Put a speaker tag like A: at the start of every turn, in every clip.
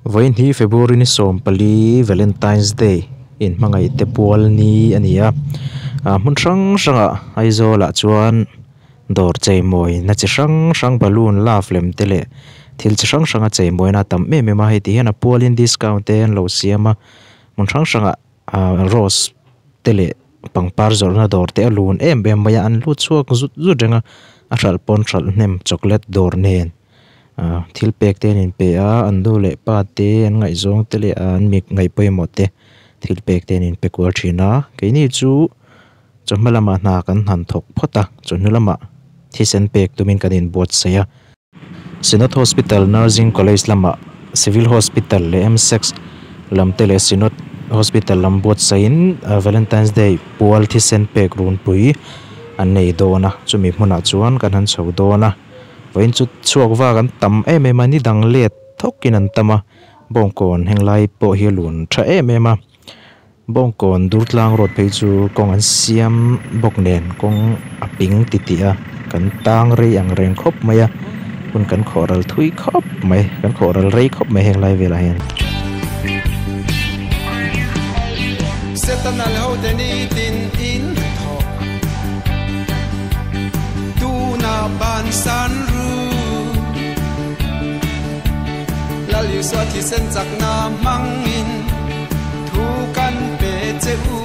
A: Vain hi February ni som pali Valentine's Day in mangai te pual ni ania mun sang sanga aizola chuan dor chei moi na chi sang balloon la flem tele thil chi sang chei moi na tam me ma he ti hena pualin discount ten lo siama mun sanga rose tele pangpar zor na dor te alun em bem maya an lu chuak zu renga a ral pon ral nem chocolate dor nen thil pek ten in pe a an du le pa te an ngai zong te le an mik ngai poi mo te thil pek ten in pe kwal thina ke ni chu chommalama na kan han thok phota chunulama thisen pek tumin kan in bot saya Sinot Hospital Nursing College lama Civil Hospital le M6 lam tele Sinot Hospital lam bot sain Valentine's Day pual thisen pek run pui an nei dona chumi hmuna chuan kan han chho dona vain chu chuak wa kan tam mani dang let thokin an tama bongkon henglai po hi lun tha ema bongkon durtlang road phei chu kong an siam boknen kong aping titia kan tang re ang reng khop maya kun kan khoral thui khop mai kan khoral rei khop mai henglai vela hen
B: setanal ho deni tin in tho tu na ban san ru lali so thi sen chak na mangin thu kan pe che u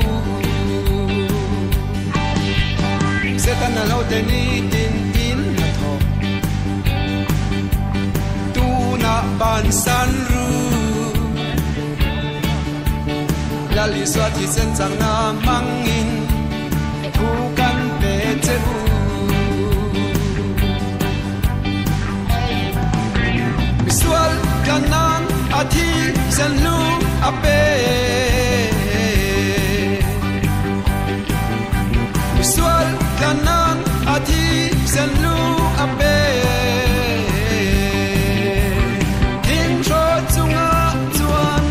B: setanal ho deni tin in tho tu na ban san ru lali so thi sen chak na mangin thu kan pe che u visual kanan athi sen lu ape visual kanan athi sen lu ape intro chunga chuan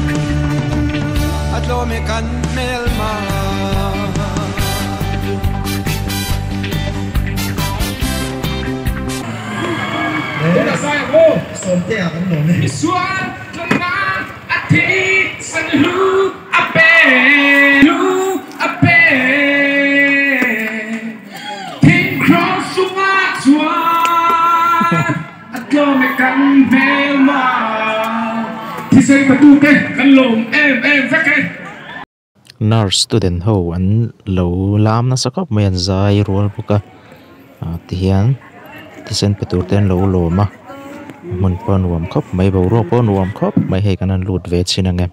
B: atlo me kan mel ma
C: Kita saya ko sonte akan nome. Suan kena ati senlu ape Ting cross sunga suan atlo me kan velma Thì xây batu ke kan lom em veke
A: nurse student ho an lo lam na sakop mai an zai rol buka ti hian thisen petur ten lo ma mun pon wam khop mai bo ro pon wam khop mai he kan an lut ve chin angem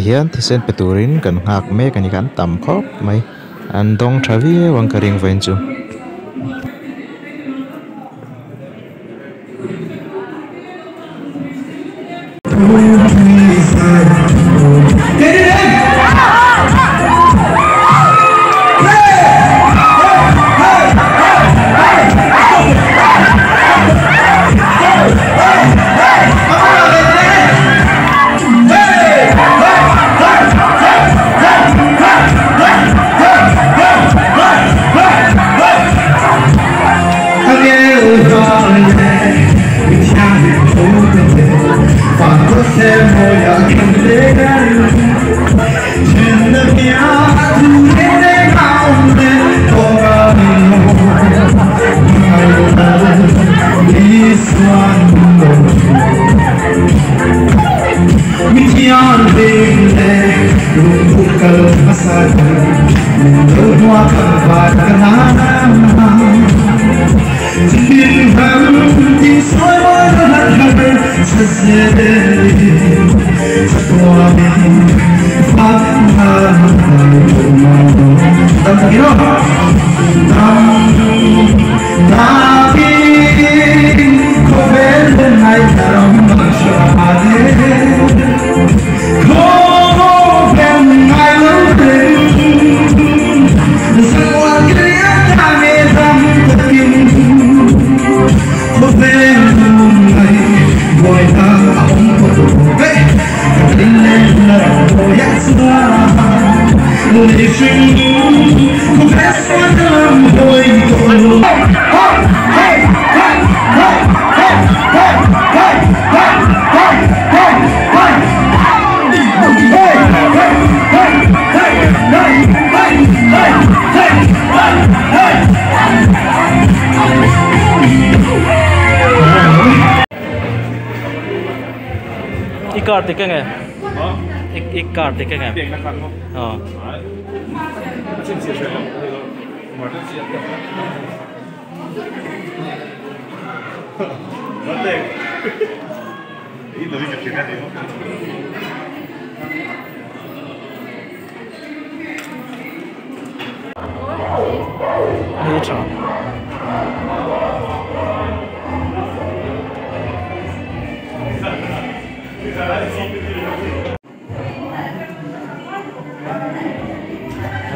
A: hian thisen peturin kan ngak me kan kan tam khop mai an dong thawi wang karing vain chu
C: Get it in! kal asal Dua kabar kenangan Din ham di soal hati sesedi Sesuatu Fatmah Tapi kau berdengai dalam masyarakat kau berdengai lebih semua kelihatan hitam tekim kau berdengai boleh tak aku berdengai ketinggalan yang sudah living kau bersama dalam hidupku
A: Ikat thì cái này, ikat thì cái này. Hãy subscribe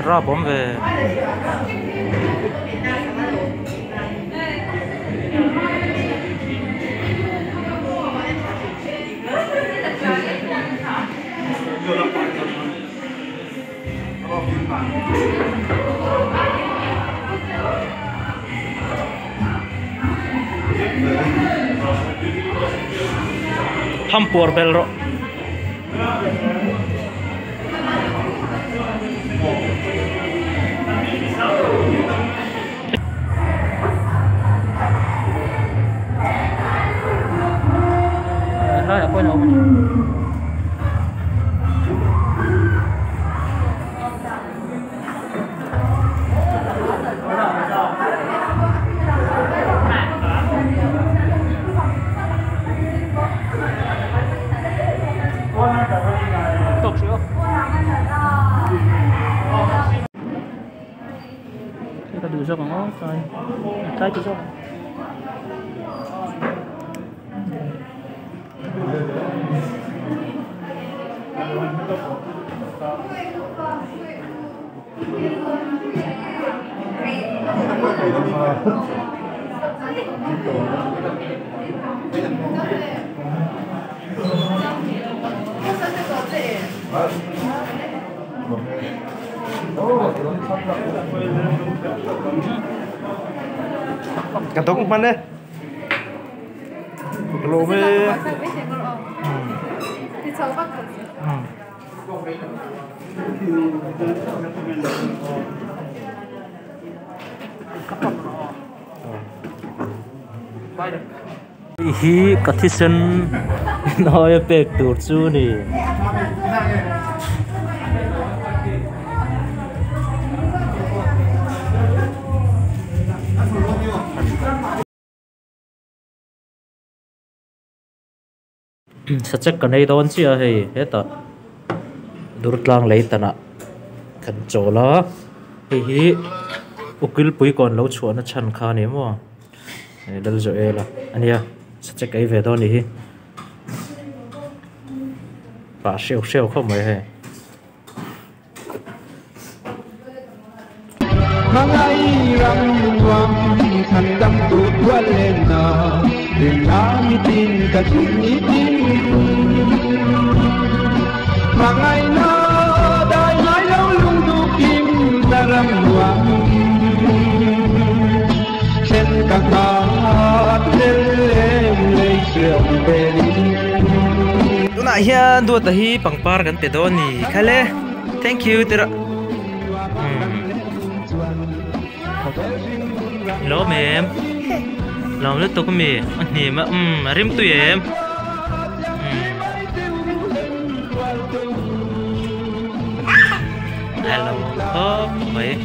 A: ra bóng về hampur belro apa nak kita duduk sama orang, saya duduk sama. Kantok mana? Kalau me. Hi katisen nói pek tur chu ni sachak kanei don chia hei heta durtlang leitana kan chola hi ukil pui kon lo chuana chan kha ni mo dal zo ela ania sachak ai ve don ni pa sheu sheu không mai he
B: Hangai ram wam than dam tu walena Dinami tin katini Hangai na dai mai lo lung du kim daram wam Chen ka ka lem lei seo beri
A: tuna hian du ta hi pangpar kan pe don ni khale thank you tira lo mem lòng lướt tôi có mì anh niệm rim tôi em hello hop vậy